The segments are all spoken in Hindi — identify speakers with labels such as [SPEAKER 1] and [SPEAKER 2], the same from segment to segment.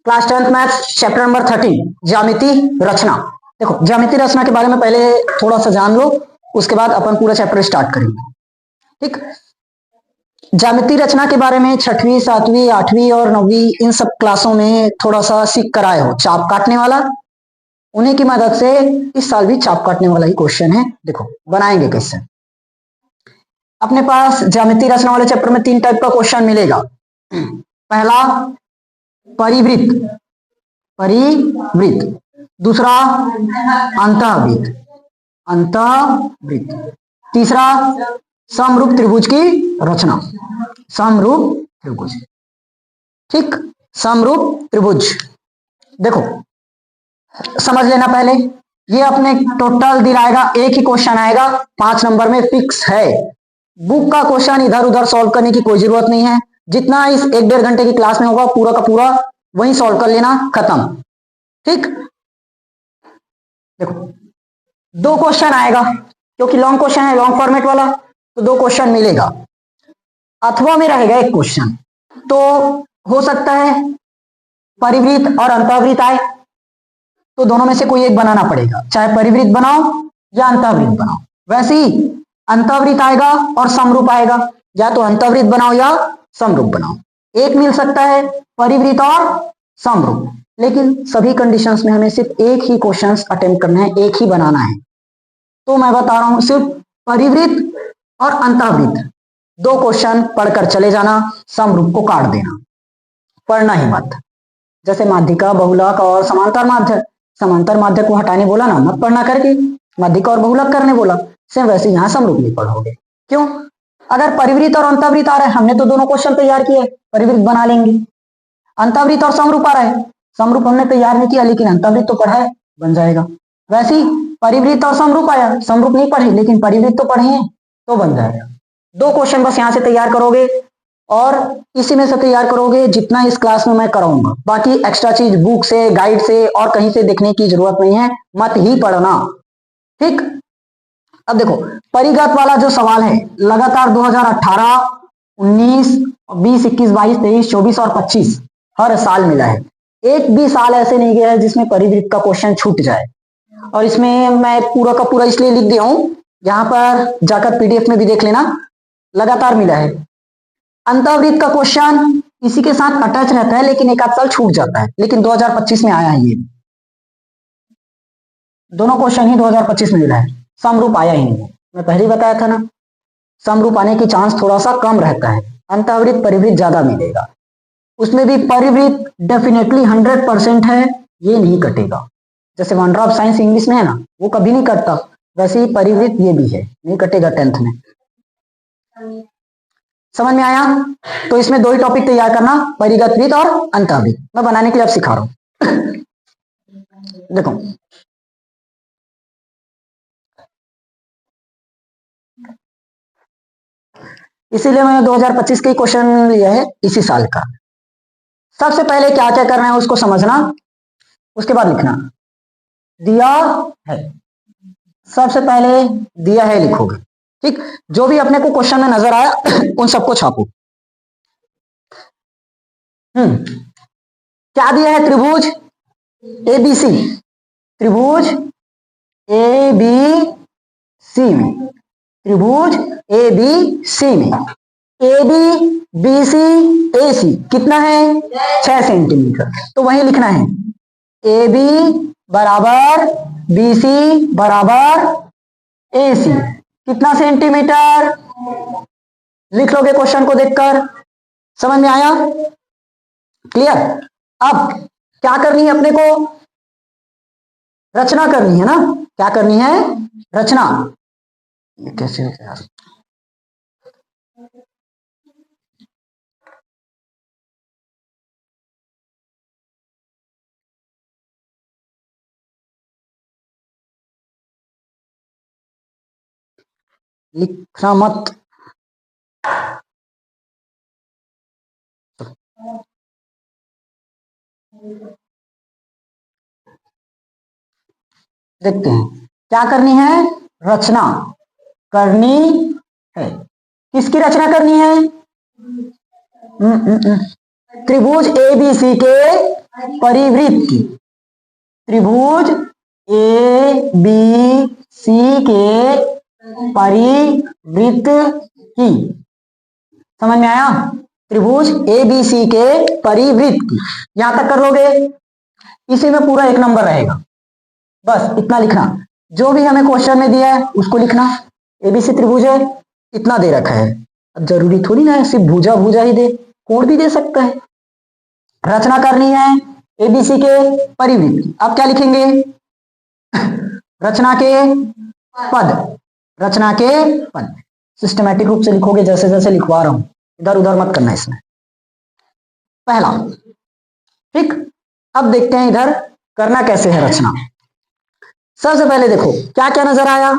[SPEAKER 1] Class 10th maths chapter number 13 ज्यामिति रचना। देखो ज्यामिति रचना के बारे में पहले थोड़ा सा जान लो, उसके बाद अपन पूरा चैप्टर स्टार्ट करेंगे। ठीक, ज्यामिति रचना के बारे में 6वीं 7वीं 8वीं और 9वीं इन सब क्लासों में थोड़ा सा सीख कर आए हो। चाप काटने वाला, उन्हीं की मदद से इस साल भी चाप काटने वाला ही क्वेश्चन है। देखो बनाएंगे कैसे। अपने पास ज्यामिति रचना वाले चैप्टर में 3 टाइप का क्वेश्चन मिलेगा। पहला परिवृत्त, परिवृत्त, दूसरा अंतःवृत्त, अंतःवृत्त, तीसरा समरूप त्रिभुज की रचना, समरूप त्रिभुज। ठीक, समरूप त्रिभुज। देखो समझ लेना पहले, ये अपने टोटल दिलाएगा, एक ही क्वेश्चन आएगा 5 नंबर में फिक्स है। बुक का क्वेश्चन इधर उधर सॉल्व करने की कोई जरूरत नहीं है। जितना इस 1-1.5 घंटे की क्लास में होगा पूरा का पूरा वही सॉल्व कर लेना, खत्म। ठीक, देखो 2 क्वेश्चन आएगा, क्योंकि लॉन्ग क्वेश्चन है, लॉन्ग फॉर्मेट वाला, तो 2 क्वेश्चन मिलेगा। अथवा में रहेगा 1 क्वेश्चन, तो हो सकता है परिवृत्त और अंतःवृत्त आए, तो दोनों में से कोई एक बनाना पड़ेगा, चाहे परिवृत्त बनाओ या अंतःवृत्त बनाओ। वैसे ही अंतःवृत्त आएगा और समरूप आएगा, या तो अंतःवृत्त बनाओ या समरूप बनाओ। एक मिल सकता है परिवृत्त और समरूप, लेकिन सभी कंडीशंस में हमें सिर्फ एक ही क्वेश्चंस अटेम्प्ट करना है, एक ही बनाना है। तो मैं बता रहा हूं सिर्फ परिवृत्त और अंतःवृत्त 2 क्वेश्चन पढ़कर चले जाना, समरूप को काट देना, पढ़ना ही मत। जैसे माध्यिका, बहुलक और समांतर माध्यक, समांतर माध्यक को हटाने बोला ना, मत पढ़ना करके, माध्यिका और बहुलक करने बोला, सेम वैसे यहाँ समरूप नहीं पढ़ोगे। क्यों? अगर परिवृत्त और अंतःवृत्त आ रहा है, हमने तो दोनों क्वेश्चन तैयार किए, परिवृत्त बना लेंगे। अंतःवृत्त और समरूप आ रहा है, समरूप हमने तैयार नहीं किया, लेकिन अंतःवृत्त तो पढ़ा है, बन जाएगा। वैसे ही परिवृत्त और समरूप आया, समरूप नहीं पढ़े लेकिन परिवृत्त तो पढ़े हैं, तो बन जाएगा। 2 क्वेश्चन बस यहाँ से तैयार करोगे और इसी में से तैयार करोगे जितना इस क्लास में मैं कराऊंगा। बाकी एक्स्ट्रा चीज बुक से, गाइड से और कहीं से देखने की जरूरत नहीं है, मत ही पढ़ना। ठीक, अब देखो परिगत वाला जो सवाल है, लगातार 2018, 19, 20, 21, 22, 23, 24 और 25 हर साल मिला है। एक भी साल ऐसे नहीं गया है जिसमें परिवृत्त का क्वेश्चन छूट जाए। और इसमें मैं पूरा का पूरा इसलिए लिख दिया हूं, यहाँ पर जाकर पीडीएफ में भी देख लेना, लगातार मिला है। अंतःवृत्त का क्वेश्चन इसी के साथ अटैच रहता है, लेकिन एक आध साल छूट जाता है, लेकिन 2025 में आया है। ये दोनों क्वेश्चन ही 2025 में मिला है, समरूप आया ही नहीं है। मैं पहले ही बताया था ना, समरूप आने की चांस थोड़ा सा कम रहता है, अंतःवृत्त परिवृत्त ज्यादा मिलेगा। उसमें भी परिवृत्त डेफिनेटली 100% है, ये नहीं कटेगा। जैसे वंडर ऑफ साइंस इंग्लिश में है ना, वो कभी नहीं कटता, वैसे ही परिवृत्त ये भी है, नहीं कटेगा 10th में। समझ में आया? तो इसमें 2 ही टॉपिक तैयार करना, परिगत वृत्त और अंतःवृत्त। मैं बनाने के लिए अब सिखा रहा हूं। देखो इसीलिए मैंने 2025 के क्वेश्चन लिया है, इसी साल का। सबसे पहले क्या क्या करना है उसको समझना, उसके बाद लिखना। दिया है, सबसे पहले दिया है लिखोगे। ठीक, जो भी अपने को क्वेश्चन में नजर आया उन सबको छापो। क्या दिया है? त्रिभुज एबीसी, त्रिभुज एबीसी में, त्रिभुज एबीसी में एबी बीसी एसी कितना है? 6 सेंटीमीटर। तो वही लिखना है, एबी बराबर बीसी बराबर एसी कितना सेंटीमीटर? लिख लोगे क्वेश्चन को देखकर। समझ में आया? क्लियर? अब क्या करनी है अपने को? रचना करनी है ना। क्या करनी है? रचना। ये कैसे हो गया? लिखना मत। देखते हैं क्या करनी है। रचना करनी है। किसकी रचना करनी है? त्रिभुज एबीसी के परिवृत्त की, त्रिभुज ए बी सी के परिवृत्त की। समझ में आया? त्रिभुज ए बी सी के परिवृत्त की, यहां तक कर लोगे, इसी में पूरा 1 नंबर रहेगा। बस इतना लिखना, जो भी हमें क्वेश्चन में दिया है उसको लिखना। एबीसी त्रिभुज है, इतना दे रखा है, अब जरूरी थोड़ी ना है सिर्फ भुजा भुजा ही दे, कोण भी दे सकता है। रचना करनी है एबीसी के परिवृत्त की। आप क्या लिखेंगे? रचना के पद, रचना के पद सिस्टमैटिक रूप से लिखोगे, जैसे जैसे लिखवा रहा हूं, इधर उधर मत करना इसमें। पहला, ठीक। अब देखते हैं इधर करना कैसे है रचना। सबसे पहले देखो क्या क्या नजर आया,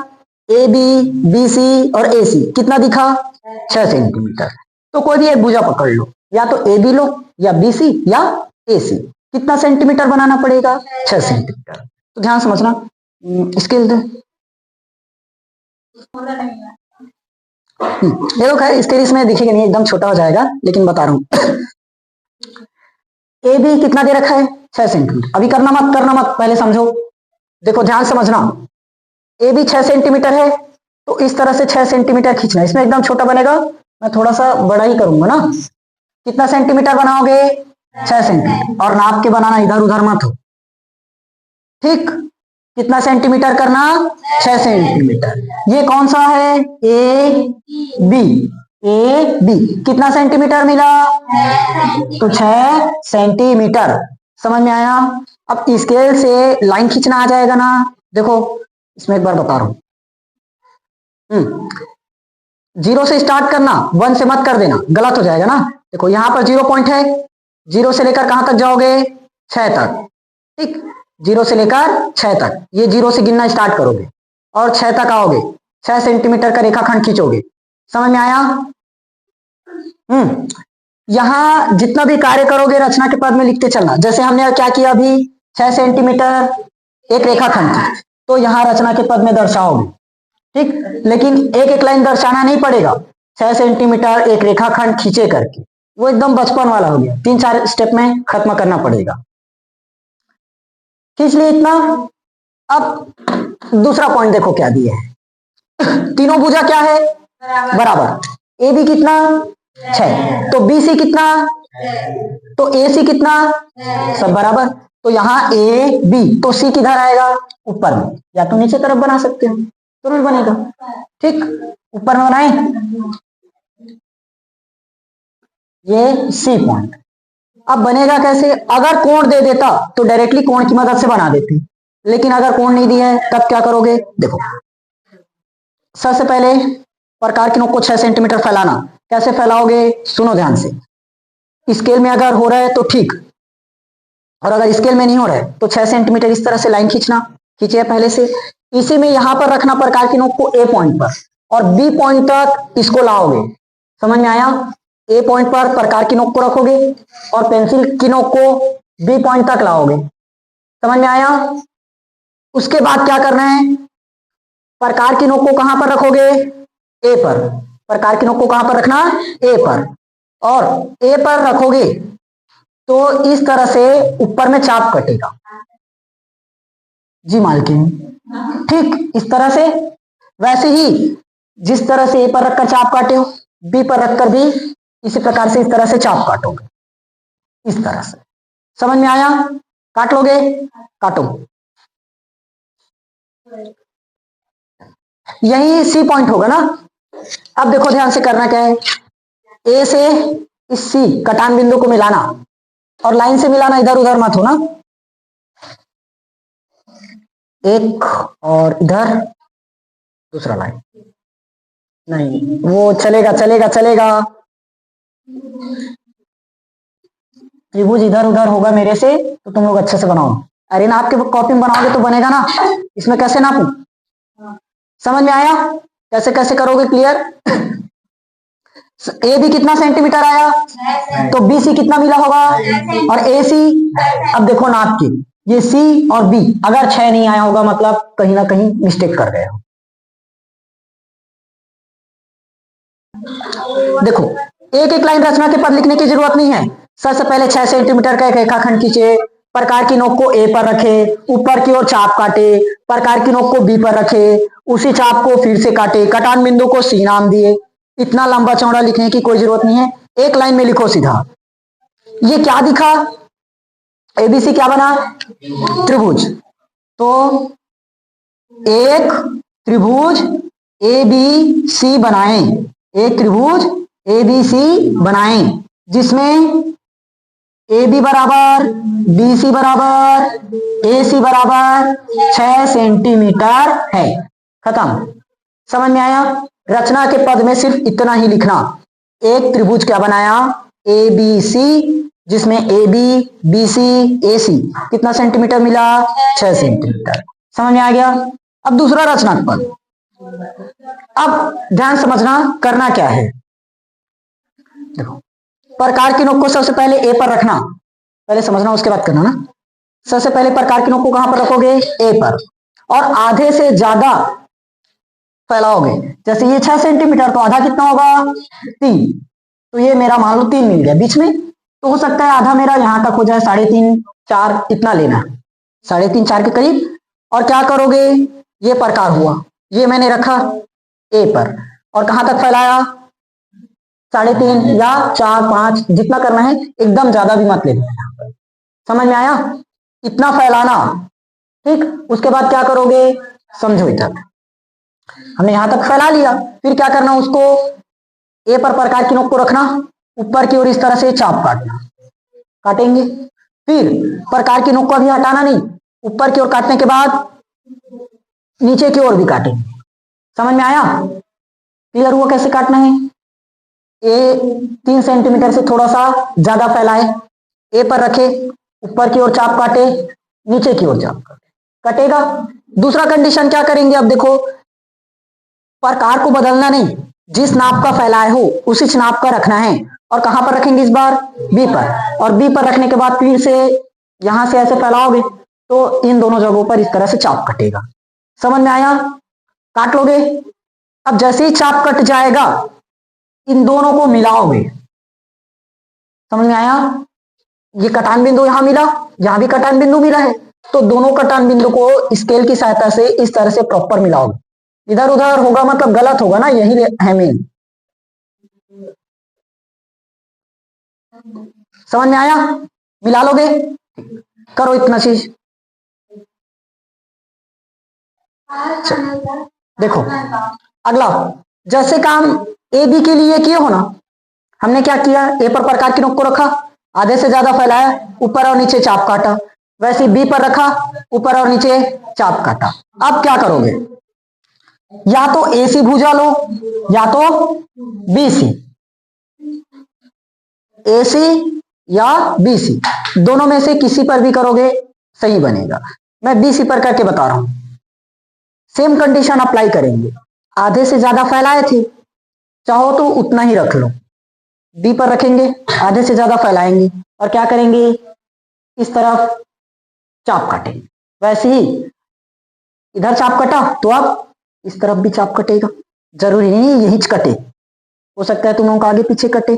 [SPEAKER 1] ए बी, बी सी और ए सी, कितना दिखा? 6 सेंटीमीटर। तो कोई भी एक भुजा पकड़ लो, या तो ए बी लो या बी सी या ए सी। कितना सेंटीमीटर बनाना पड़ेगा? 6 सेंटीमीटर। तो ध्यान समझना, स्केल दे, ये लोग है स्केल इसमें दिखेगा नहीं, एकदम छोटा हो जाएगा, लेकिन बता रहा हूं। ए बी कितना दे रखा है? 6 सेंटीमीटर। अभी करना मत, पहले समझो। देखो ध्यान समझना, ए बी 6 सेंटीमीटर है, तो इस तरह से 6 सेंटीमीटर खींचना, इसमें एकदम छोटा बनेगा, मैं थोड़ा सा बड़ा ही करूंगा ना। कितना सेंटीमीटर बनाओगे? 6 सेंटीमीटर, और नाप के बनाना, इधर उधर मत हो, ठीक। कितना सेंटीमीटर करना? 6 सेंटीमीटर। ये कौन सा है? ए बी, ए बी कितना सेंटीमीटर मिला? तो 6 सेंटीमीटर। समझ में आया? अब स्केल से लाइन खींचना आ जाएगा ना। देखो इसमें एक बार बता रहा हूं, 0 से स्टार्ट करना, 1 से मत कर देना, गलत हो जाएगा ना। देखो यहां पर 0 पॉइंट है, 0 से लेकर कहां तक जाओगे? 6 तक, ठीक। 0 से लेकर 6 तक, ये 0 से गिनना स्टार्ट करोगे और 6 तक आओगे, 6 सेंटीमीटर का रेखाखंड खींचोगे। समझ में आया? यहां जितना भी कार्य करोगे रचना के पद में लिखते चलना। जैसे हमने क्या किया अभी, 6 सेंटीमीटर एक रेखाखंड थी, तो यहां रचना के पद में दर्शाओगे, ठीक। लेकिन एक एक लाइन दर्शाना नहीं पड़ेगा, 6 सेंटीमीटर एक रेखाखंड खींचे करके, वो एकदम बचपन वाला हो गया, 3-4 स्टेप में खत्म करना पड़ेगा। खींच लिए इतना। अब दूसरा पॉइंट देखो क्या दिया है, तीनों भुजा क्या है? बराबर। ए बी कितना? 6। तो बी सी कितना? तो ए सी कितना? सब बराबर। तो यहां ए बी, तो सी किधर आएगा? ऊपर में, या तो नीचे तरफ बना सकते हो, तुरंत बनेगा, ठीक। ऊपर में बनाए, ये सी पॉइंट। अब बनेगा कैसे? अगर कोण दे देता तो डायरेक्टली कोण की मदद से बना देते, लेकिन अगर कोण नहीं दिया है तब क्या करोगे? देखो सबसे पहले प्रकार की नोक को 6 सेंटीमीटर फैलाना। कैसे फैलाओगे? सुनो ध्यान से। स्केल में अगर हो रहा है तो ठीक, और अगर स्केल में नहीं हो रहा है तो 6 सेंटीमीटर इस तरह से लाइन खींचना, खींचिए पहले से। इसी में यहां पर रखना प्रकार की नोक को ए पॉइंट पर, और बी पॉइंट तक इसको लाओगे। समझ में आया? ए पॉइंट पर प्रकार की नोक को रखोगे और पेंसिल की नोक को बी पॉइंट तक लाओगे। समझ में आया? उसके बाद क्या करना है? प्रकार की नोक को कहां पर रखोगे? ए पर। प्रकार की नोक को कहां पर रखना? ए पर। और ए पर रखोगे तो इस तरह से ऊपर में चाप कटेगा। जी मालकिन, ठीक इस तरह से। वैसे ही जिस तरह से ए पर रखकर चाप काटे हो, बी पर रखकर भी इसी प्रकार से इस तरह से चाप काटोगे, इस तरह से। समझ में आया? काट लोगे, काटो। यही सी पॉइंट होगा ना। अब देखो ध्यान से करना क्या है, ए से इस सी कटान बिंदु को मिलाना, और लाइन से मिलाना, इधर उधर मत हो ना। एक और इधर दूसरा लाइन, नहीं वो चलेगा चलेगा चलेगा। त्रिभुज इधर उधर होगा मेरे से, तो तुम लोग अच्छे से बनाओ। अरे ना आपके कॉपी में बनाओगे तो बनेगा ना, इसमें कैसे नापूं? समझ में आया? कैसे कैसे करोगे क्लियर? ए बी कितना सेंटीमीटर आया? तो बी सी कितना मिला होगा? और ए सी, अब देखो नाप की, ये सी और बी अगर 6 नहीं आया होगा मतलब कहीं ना कहीं मिस्टेक कर गए हो। देखो एक एक लाइन रचना के पद लिखने की जरूरत नहीं है। सबसे पहले 6 सेंटीमीटर का एक रेखाखंड खींचे, प्रकार की नोक को ए पर रखे, ऊपर की ओर चाप काटे, प्रकार की नोक को बी पर रखे, उसी चाप को फिर से काटे, कटान बिंदु को सी नाम दिए। इतना लंबा चौड़ा लिखने की कोई जरूरत नहीं है, एक लाइन में लिखो सीधा। ये क्या दिखा, एबीसी क्या बना, त्रिभुज। तो एक त्रिभुज ए बी सी बनाएं, एक त्रिभुज ए बी सी बनाएं जिसमें ए बी बराबर बी सी बराबर ए सी बराबर 6 सेंटीमीटर है। खत्म, समझ में आया। रचना के पद में सिर्फ इतना ही लिखना, एक त्रिभुज क्या बनाया, ए बी सी, जिसमें ए बी बी सी ए सी कितना सेंटीमीटर मिला, 6 सेंटीमीटर। समझ में आ गया। अब दूसरा रचना पद, अब ध्यान समझना करना क्या है। देखो, प्रकार की नोक को सबसे पहले ए पर रखना, पहले समझना उसके बाद करना ना। सबसे पहले प्रकार की नोक को कहां पर रखोगे, ए पर, और आधे से ज्यादा फैलाओगे। जैसे ये 6 सेंटीमीटर, तो आधा कितना होगा, 3। तो ये मेरा मान लो 3 मिल गया बीच में, तो हो सकता है आधा मेरा यहां तक हो जाए, 3.5 4 इतना लेना, 3.5 4 के करीब। और क्या करोगे, ये प्रकार हुआ, ये मैंने रखा ए पर, और कहां तक फैलाया, 3.5 या 4 5 जितना करना है, एकदम ज्यादा भी मत लेना यहाँ पर। समझ में आया, इतना फैलाना, ठीक। उसके बाद क्या करोगे, समझो इधर, हमने यहां तक फैला लिया, फिर क्या करना, उसको ए पर प्रकार की नोक को रखना, ऊपर की ओर इस तरह से चाप काटना, काटेंगे। फिर प्रकार की नोक को अभी हटाना नहीं, ऊपर की ओर काटने के बाद नीचे की ओर भी काटेंगे। समझ में आया, क्लियर हुआ कैसे काटना है। ए 3 सेंटीमीटर से थोड़ा सा ज्यादा फैलाए, ए पर रखे, ऊपर की ओर चाप काटे, नीचे की ओर चाप काटे, कटेगा। दूसरा कंडीशन क्या करेंगे, अब देखो, प्रकार को बदलना नहीं, जिस नाप का फैलाए हो उसी नाप का रखना है। और कहां पर रखेंगे इस बार, बी पर, और बी पर रखने के बाद फिर से यहां से ऐसे फैलाओगे तो इन दोनों जगहों पर इस तरह से चाप कटेगा। समझ में आया, काट लोगे। अब जैसे ही चाप कट जाएगा, इन दोनों को मिलाओगे। समझ में आया, ये कटान बिंदु यहां मिला, यहां भी कटान बिंदु मिला है, तो दोनों कटान बिंदु को स्केल की सहायता से इस तरह से प्रॉपर मिलाओगे। इधर उधर होगा मतलब गलत होगा ना, यही है मेन। समझ में आया, मिला लोगे, करो इतना चीज। देखो अगला, जैसे काम ए बी के लिए किए हो ना, हमने क्या किया, ए पर प्रकार की नोक को रखा, आधे से ज्यादा फैलाया, ऊपर और नीचे चाप काटा, वैसे बी पर रखा, ऊपर और नीचे चाप काटा। अब क्या करोगे, या तो ए सी भुजा लो या तो बी सी, ए सी या बी सी, दोनों में से किसी पर भी करोगे सही बनेगा। मैं बी सी पर करके बता रहा हूं, सेम कंडीशन अप्लाई करेंगे। आधे से ज्यादा फैलाए थे, चाहो तो उतना ही रख लो, बी पर रखेंगे, आधे से ज्यादा फैलाएंगे और क्या करेंगे, इस तरफ चाप काटेंगे। वैसे ही इधर चाप कटा तो अब इस तरफ भी चाप कटेगा, जरूरी नहीं यही कटे, हो सकता है तुम लोगों का आगे पीछे कटे।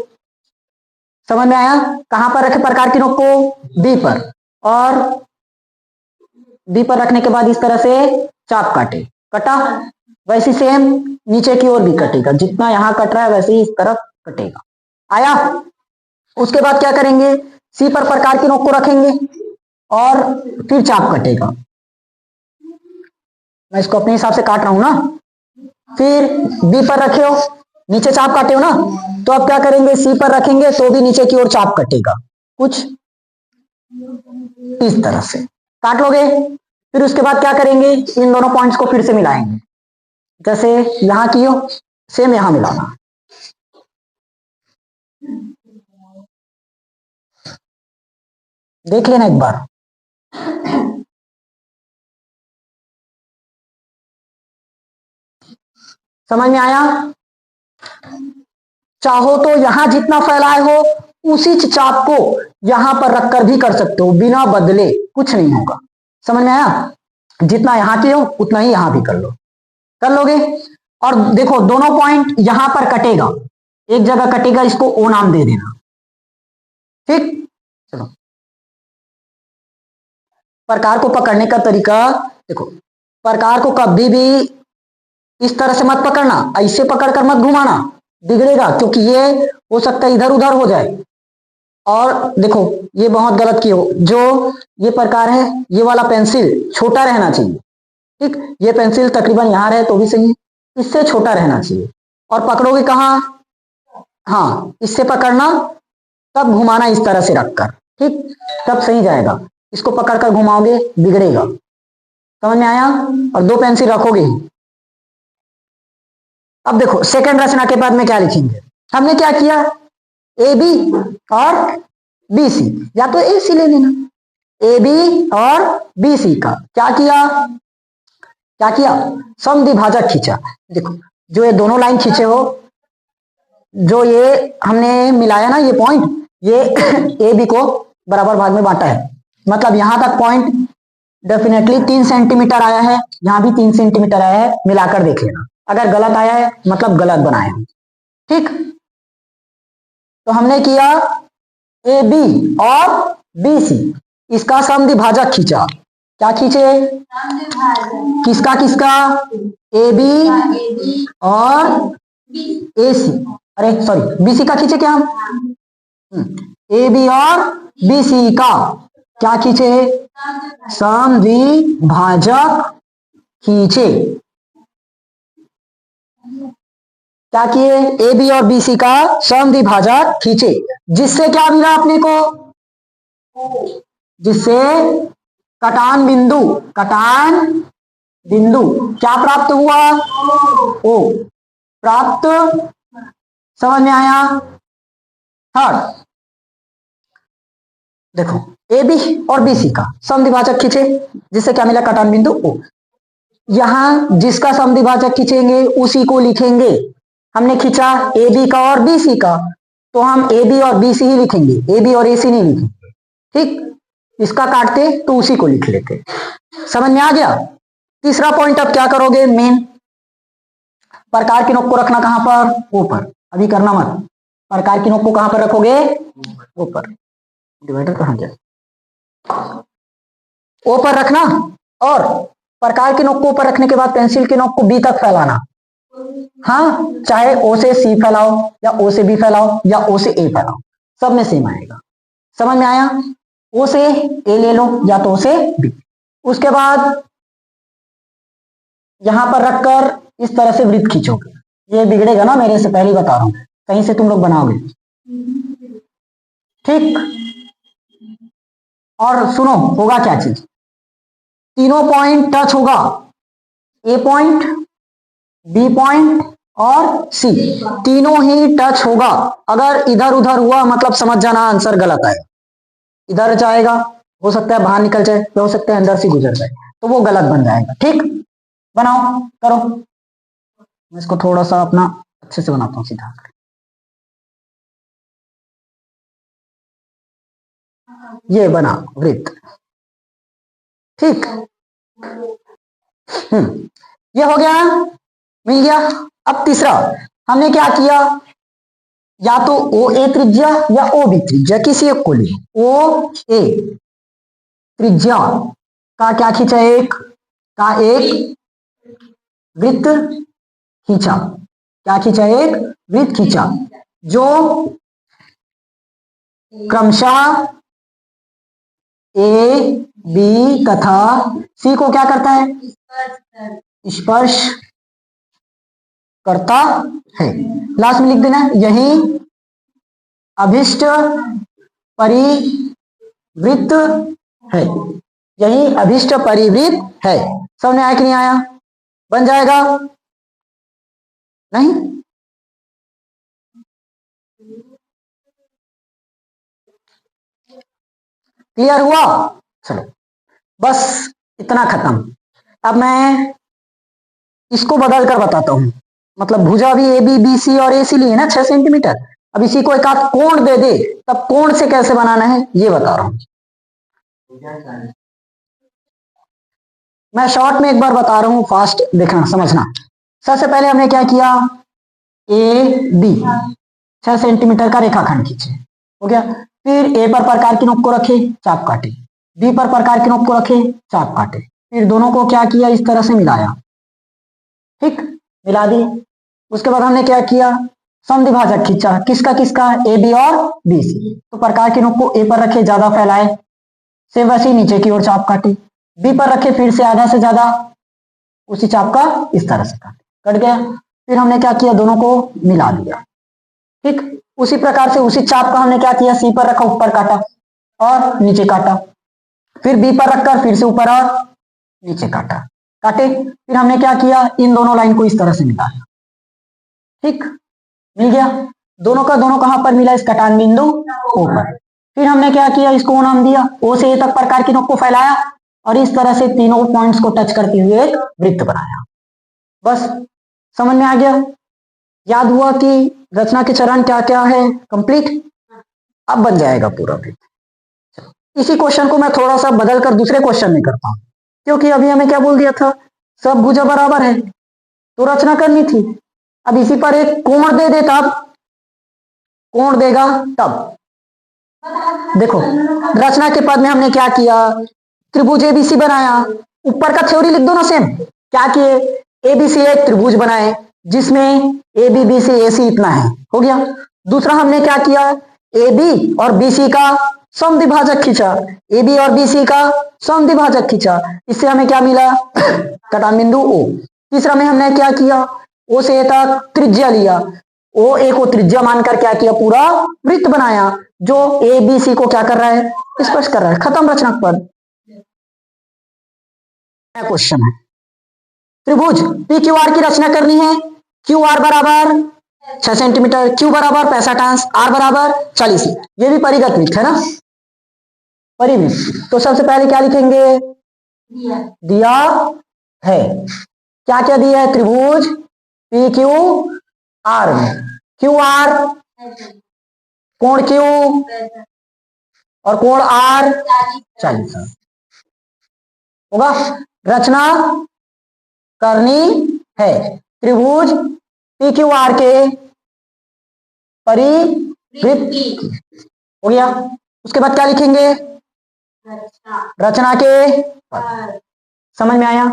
[SPEAKER 1] समझ में आया, कहां पर रखे प्रकार की नोक को, बी पर, और बी पर रखने के बाद इस तरह से चाप काटे, कटा। वैसे सेम नीचे की ओर भी कटेगा, जितना यहां कट रहा है वैसे ही इस तरफ कटेगा। आया, उसके बाद क्या करेंगे, सी पर प्रकार की नोक को रखेंगे और फिर चाप कटेगा। मैं इसको अपने हिसाब से काट रहा हूं ना। फिर बी पर रखे हो, नीचे चाप काटे हो ना, तो अब क्या करेंगे, सी पर रखेंगे तो भी नीचे की ओर चाप कटेगा, कुछ इस तरह से काट लोगे। फिर उसके बाद क्या करेंगे, इन दोनों पॉइंट्स को फिर से मिलाएंगे, जैसे यहां की हो सेम यहां मिलाना। देख लेना एक बार। समझ में आया, चाहो तो यहां जितना फैलाए हो उसी चाप को यहां पर रखकर भी कर सकते हो, बिना बदले, कुछ नहीं होगा। समझ में आया, जितना यहां की हो उतना ही यहां भी कर लो, कर लोगे। और देखो दोनों पॉइंट यहां पर कटेगा, एक जगह कटेगा, इसको ओ नाम दे देना, ठीक। चलो प्रकार को पकड़ने का तरीका देखो, प्रकार को कभी भी इस तरह से मत पकड़ना, ऐसे पकड़कर मत घुमाना, बिगड़ेगा, क्योंकि ये हो सकता है इधर उधर हो जाए। और देखो ये बहुत गलत किए हो, जो ये प्रकार है ये वाला पेंसिल छोटा रहना चाहिए, ठीक, ये पेंसिल तकरीबन यहाँ रहे तो भी सही है, इससे छोटा रहना चाहिए। और पकड़ोगे कहाँ, हाँ इससे पकड़ना, तब घुमाना इस तरह से रखकर, ठीक, तब सही जाएगा। इसको पकड़कर घुमाओगे बिगड़ेगा, समझ में आया। और दो पेंसिल रखोगे। अब देखो सेकंड रचना के बाद में क्या लिखेंगे, हमने क्या किया, ए बी और बी सी, या तो ए सी ले लेना, ए बी और बी सी का क्या किया, समद्विभाजक खींचा। देखो जो ये दोनों लाइन खींचे हो, जो ये हमने मिलाया ना ये पॉइंट, ये ए बी को बराबर भाग में बांटा है, मतलब यहां तक पॉइंट डेफिनेटली 3 सेंटीमीटर आया है, यहां भी 3 सेंटीमीटर आया है, मिलाकर देख लेना। अगर गलत आया है मतलब गलत बनाए हैं, ठीक। तो हमने किया ए बी और बी सी, इसका समद्विभाजक खींचा। क्या खींचे, किसका, ए बी और ए सी, अरे सॉरी बी सी का खींचे क्या हम, ए बी और बी सी का क्या खींचे, समद्विभाजक खींचे। क्या किए, ए बी और बी सी का समद्विभाजक खींचे, जिससे क्या मिला अपने को, जिससे कटान बिंदु क्या प्राप्त हुआ, ओ प्राप्त, समझ में आया। थर्ड देखो ए बी और बी सी का समद्विभाजक खींचे, जिससे क्या मिला, कटान बिंदु ओ। यहां जिसका समद्विभाजक खींचेंगे उसी को लिखेंगे। हमने खींचा ए बी का और बी सी का, तो हम ए बी और बी सी ही लिखेंगे, ए बी और ए सी नहीं लिखेंगे, ठीक। इसका काटते तो उसी को लिख लेते, समझ में आ गया। तीसरा पॉइंट अब क्या करोगे, मेन प्रकार की नोक को रखना कहां पर, ऊपर, अभी करना मत, प्रकार की नोक को कहां पर रखोगे, ऊपर। डिवाइडर कहां गया, ऊपर रखना, और प्रकार की नोक को ऊपर रखने के बाद पेंसिल की नोक को बी तक फैलाना। हाँ चाहे ओ से सी फैलाओ, या ओ से बी फैलाओ, या ओ से ए फैलाओ, सब में सेम आएगा, समझ में आया। ओ से ए ले लो, या तो ओ से बी। उसके बाद यहां पर रखकर इस तरह से वृत्त खींचोगे, ये बिगड़ेगा ना, मेरे से पहले ही बता रहा हूं, कहीं से तुम लोग बनाओगे, ठीक। और सुनो होगा क्या चीज, तीनों पॉइंट टच होगा, ए पॉइंट, बी पॉइंट और सी, तीनों ही टच होगा। अगर इधर उधर हुआ मतलब समझ जाना आंसर गलत आएगा, इधर जाएगा, हो सकता है बाहर निकल जाए, या हो सकता है अंदर से गुजर जाए, तो वो गलत बन जाएगा, ठीक। बनाओ, करो, मैं इसको थोड़ा सा अपना अच्छे से बनाता हूं, सीधा ये बना वृत्त, ठीक। ये हो गया, मिल गया। अब तीसरा हमने क्या किया, या तो ओ ए त्रिज्या या ओ बी त्रिज्या, किसी एक को ले, ओ ए त्रिज्या का क्या खींचा, एक वृत्त खींचा, क्या खींचा, एक वृत्त खींचा, जो क्रमशः ए बी तथा सी को क्या करता है, स्पर्श करता है। लास्ट में लिख देना, यही अभिष्ट परिवृत्त है, यही अभिष्ट परिवृत्त है। समझ में आया कि नहीं आया, बन जाएगा नहीं, क्लियर हुआ, चलो बस इतना खत्म। अब मैं इसको बदल कर बताता हूं, मतलब भुजा भी ए बी बी सी और ए सी ली है ना 6 सेंटीमीटर, अब इसी को एक आध कोण दे दे, तब कोण से कैसे बनाना है ये बता रहा हूं। मैं शॉर्ट में एक बार बता रहा हूं, फास्ट देखना समझना। सबसे पहले हमने क्या किया, ए बी 6 सेंटीमीटर का रेखाखंड खींचे, हो गया। फिर ए पर प्रकार की नोक को रखे, चाप काटे, बी पर प्रकार के नोक को रखे, चाप काटे, फिर दोनों को क्या किया, इस तरह से मिलाया, ठीक, मिला दिए। उसके बाद हमने क्या किया, समद्विभाजक खींचा, किसका किसका, ए बी और बी सी। तो प्रकार के नोक को ए पर रखे, ज्यादा फैलाए, सेम वैसे ही नीचे की ओर चाप काटे, बी पर रखे, फिर से आधा से ज्यादा, उसी चाप का इस तरह से काटे, कट गया। फिर हमने क्या किया, दोनों को मिला दिया, ठीक। उसी प्रकार से उसी चाप का हमने क्या किया, सी पर रखा, ऊपर काटा और नीचे काटा, फिर बी पर रखकर फिर से ऊपर और नीचे काटा, काटे। फिर हमने क्या किया, इन दोनों लाइन को इस तरह से मिलाया, ठीक, मिल गया। दोनों का दोनों कहां पर मिला, इस कटान बिंदु ओ पर। फिर हमने क्या किया, इसको नाम दिया, ओ से ए तक प्रकार की नोक को फैलाया और इस तरह से तीनों पॉइंट्स को टच करते हुए एक वृत्त बनाया। बस समझ में आ गया, याद हुआ कि रचना के चरण क्या क्या है, कंप्लीट। अब बन जाएगा पूरा वृत्त। इसी क्वेश्चन को मैं थोड़ा सा बदल कर दूसरे क्वेश्चन में करता हूं, क्योंकि अभी हमें क्या बोल दिया था, सब भुजा बराबर है तो रचना करनी थी। अब इसी पर एक कोण दे दे, तब कोण देगा तब देखो, रचना के पद में हमने क्या किया, त्रिभुज एबीसी बनाया, ऊपर का थ्योरी लिख दो ना सेम। क्या किए, एबीसी एक त्रिभुज बनाए जिसमें ए बी बी सी ए सी इतना है, हो गया। दूसरा हमने क्या किया, ए बी और बी सी का समद्विभाजक खींचा, ए बी और बी सी का समद्विभाजक खींचा, इससे हमें क्या मिला, कटान बिंदु ओ। तीसरा में हमने क्या किया, ओ से ए तक त्रिज्या लिया, ओ ए को त्रिज्या मानकर क्या किया, पूरा वृत्त बनाया जो ए बी सी को क्या कर रहा है, स्पर्श कर रहा है। खत्म रचना पद। क्वेश्चन है, त्रिभुज पी क्यू आर की रचना करनी है। क्यू आर बराबर 6 सेंटीमीटर, क्यू बराबर 65 अंश, आर बराबर 40। ये भी परिगत वृत्त है ना, परिवृत्त। तो सबसे पहले क्या लिखेंगे, दिया है, क्या क्या दिया है, त्रिभुज पी क्यू आर में क्यू आर कोण क्यू और कोण आर 40 होगा। रचना करनी है त्रिभुज पी क्यू आर के परिवृत्त, हो गया। उसके बाद क्या लिखेंगे, रचना के पद। समझ में आया,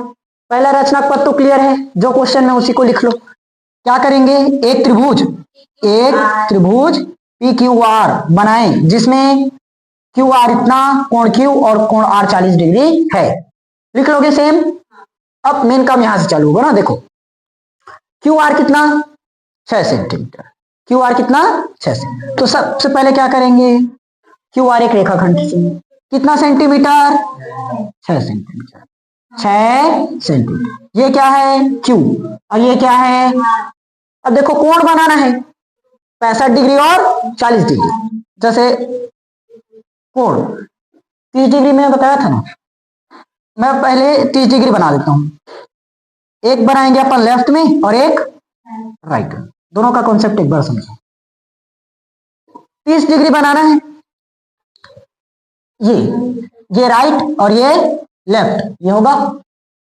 [SPEAKER 1] पहला रचना पद तो क्लियर है, जो क्वेश्चन में उसी को लिख लो। क्या करेंगे, एक त्रिभुज पी क्यू आर बनाए जिसमें क्यू आर इतना, कोण क्यू और कोण आर 40 डिग्री है, लिख लोगे सेम। अब मेन काम यहां से चालू होगा ना, देखो क्यू आर कितना, 6 सेंटीमीटर, क्यू आर कितना 6 सेंटीमीटर। तो सबसे पहले क्या करेंगे, क्यू आर एक रेखाखंड खींचेंगे, कितना सेंटीमीटर, 6 सेंटीमीटर, 6 सेंटीमीटर। ये क्या है, क्यू, और ये क्या है। अब देखो कोण बनाना है 65 डिग्री और 40 डिग्री। जैसे कोण 30 डिग्री में बताया था ना, मैं पहले 30 डिग्री बना देता हूं। एक बनाएंगे अपन लेफ्ट में और एक राइट में, दोनों का कॉन्सेप्ट एक बार समझो। 30 डिग्री बनाना है, ये राइट और ये लेफ्ट, ये होगा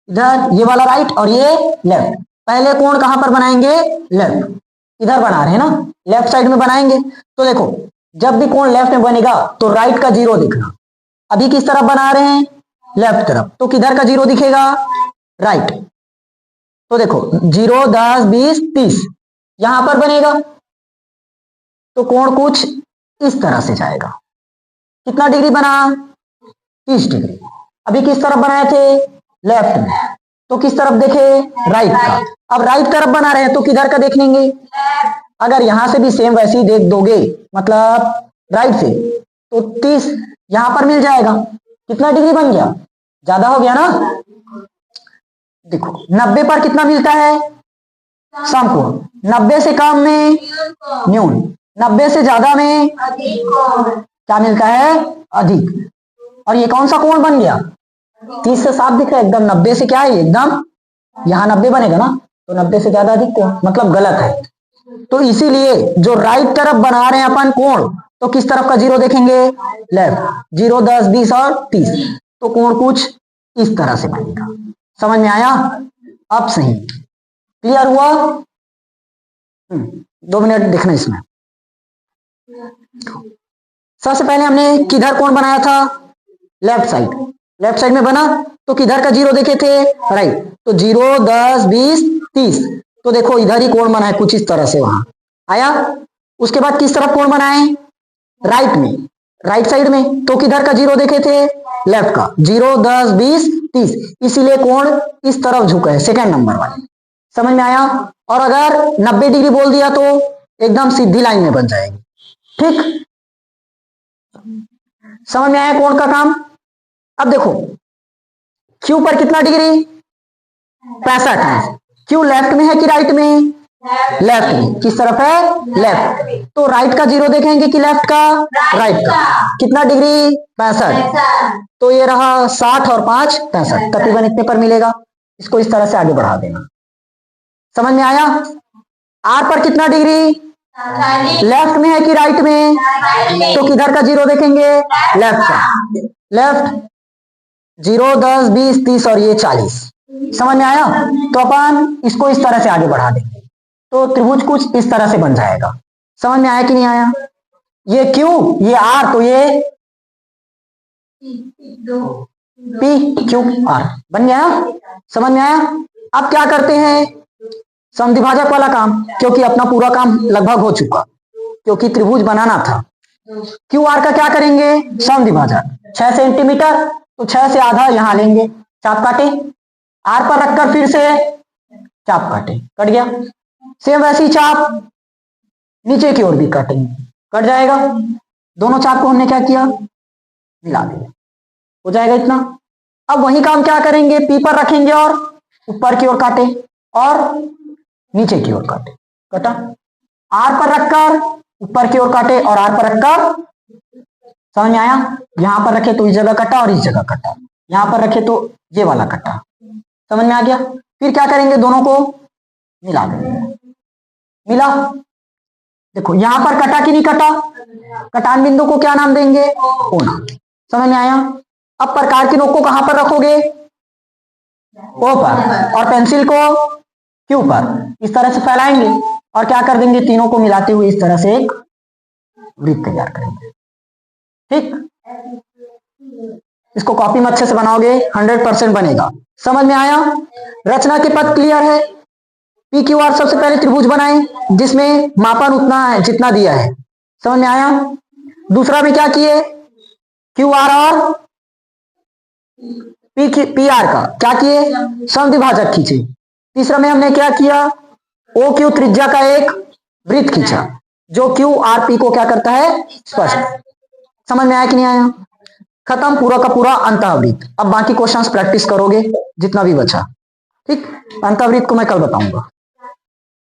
[SPEAKER 1] इधर, ये वाला राइट और ये लेफ्ट। पहले कोण कहां पर बनाएंगे, लेफ्ट, इधर बना रहे हैं ना, लेफ्ट साइड में बनाएंगे। तो देखो जब भी कोण लेफ्ट में बनेगा तो राइट का जीरो दिखना। अभी किस तरफ बना रहे हैं, लेफ्ट तरफ, तो किधर का जीरो दिखेगा, राइट। तो देखो 0, 10, 20, 30 यहां पर बनेगा, तो कोण कुछ इस तरह से जाएगा। कितना डिग्री बना, 30 डिग्री। अभी किस तरफ बनाए थे, लेफ्ट में, तो किस तरफ देखे, राइट का। अब राइट तरफ बना रहे हैं तो किधर का देखेंगे, अगर यहां से भी सेम वैसे ही देख दोगे, मतलब राइट से, तो 30 यहां पर मिल जाएगा। कितना डिग्री बन गया, ज्यादा हो गया ना। देखो 90 पर कितना मिलता है, समकोण, 90 से कम में न्यून, 90 से ज्यादा में क्या मिलता है, अधिक। और ये कौन सा कोण बन गया, 30 से 7 दिख रहा है एकदम, 90 से क्या है एकदम, यहां 90 बनेगा ना, तो 90 से ज्यादा अधिक कोण, मतलब गलत है। तो इसीलिए जो राइट तरफ बना रहे हैं अपन कोण, तो किस तरफ का जीरो देखेंगे, लेफ्ट। 0, 10, 20 और 30, तो कोण कुछ इस तरह से बनेगा। समझ में आया, अब सही क्लियर हुआ। 2 मिनट देखना इसमें। सबसे पहले हमने किधर कोण बनाया था, लेफ्ट साइड में बना तो किधर का 0 देखे थे, राइट, तो 0 10 20 30, तो देखो इधर ही कोण बना है कुछ इस तरह से, वहां आया। उसके बाद किस तरफ कोण बनाए, राइट में, राइट साइड में, तो किधर का 0 देखे थे, लेफ्ट का, 0 10 20 30, इसीलिए कोण इस तरफ झुका है, सेकंड नंबर वाले, समझ में आया। और अगर 90 डिग्री बोल दिया तो एकदम सीधी लाइन में बन जाएगी, ठीक, समझ में आया कोण का काम। अब देखो क्यू पर कितना डिग्री, 65 है। क्यू लेफ्ट में है कि राइट में, लेफ्ट में, किस तरफ है, लेफ्ट, तो राइट का 0 देखेंगे कि लेफ्ट का, राइट का, कितना डिग्री, 65, तो ये रहा 60 और 5 65, तकरीबन इतने पर मिलेगा। इसको इस तरह से आगे बढ़ा देना, समझ में आया। आर पर कितना डिग्री, लेफ्ट में है कि राइट में, तो किधर का 0 देखेंगे, लेफ्ट का, लेफ्ट, 0 10 20 30 और ये 40, समझ में आया। तो अपन इसको इस तरह से आगे बढ़ा देंगे तो त्रिभुज कुछ इस तरह से बन जाएगा, समझ में आया कि नहीं आया। ये क्यू, ये आर, तो ये पी क्यू आर बन गया, समझ में आया। अब क्या करते हैं, समद्विभाजक वाला काम, क्योंकि अपना पूरा काम लगभग हो चुका, क्योंकि त्रिभुज बनाना था। क्यू आर का क्या करेंगे, समद्विभाजक, 6 सेंटीमीटर, तो 6 से आधा यहां लेंगे, चाप काटे, आर पर रखकर फिर से चाप काटे, कट गया। सेम वैसी चाप नीचे की ओर भी काटेंगे, कट जाएगा। दोनों चाप को हमने क्या किया, मिला दिया, हो जाएगा इतना। अब वही काम क्या करेंगे, पी पर रखेंगे और ऊपर की ओर काटे और नीचे की ओर काटे, कटा। आर पर रखकर ऊपर की ओर काटे और आर पर रखकर, समझ में आया। यहां पर रखे तो इस जगह कटा और इस जगह कटा, यहां पर रखे तो ये वाला कटा, समझ में आ गया। फिर क्या करेंगे, दोनों को मिला देंगे, मिला। देखो यहां पर कटा कि नहीं कटा, कटान बिंदु को क्या नाम देंगे, कोना, समझ में आया। अब प्रकार की नोक को कहां पर रखोगे, ओ पर, और पेंसिल को क्यू पर, इस तरह से फैलाएंगे और क्या कर देंगे, तीनों को मिलाते हुए इस तरह से एक वृत्त तैयार करेंगे, ठीक। इसको कॉपी में अच्छे से बनाओगे 100% बनेगा, समझ में आया। रचना के पद क्लियर है। पी क्यू आर सबसे पहले त्रिभुज बनाए जिसमें मापन उतना है जितना दिया है, समझ में आया। दूसरा में क्या किए, क्यू आर और पी आर का क्या किए, समद्विभाजक खींचे। तीसरा में हमने क्या किया, ओ क्यू त्रिज्या का एक वृत्त खींचा जो क्यू आर पी को क्या करता है, स्पष्ट, समझ में आया कि नहीं आया। खत्म पूरा का पूरा अंतःवृत्त। अब बाकी क्वेश्चंस प्रैक्टिस करोगे जितना भी बचा, ठीक। अंतःवृत्त को मैं कल बताऊंगा।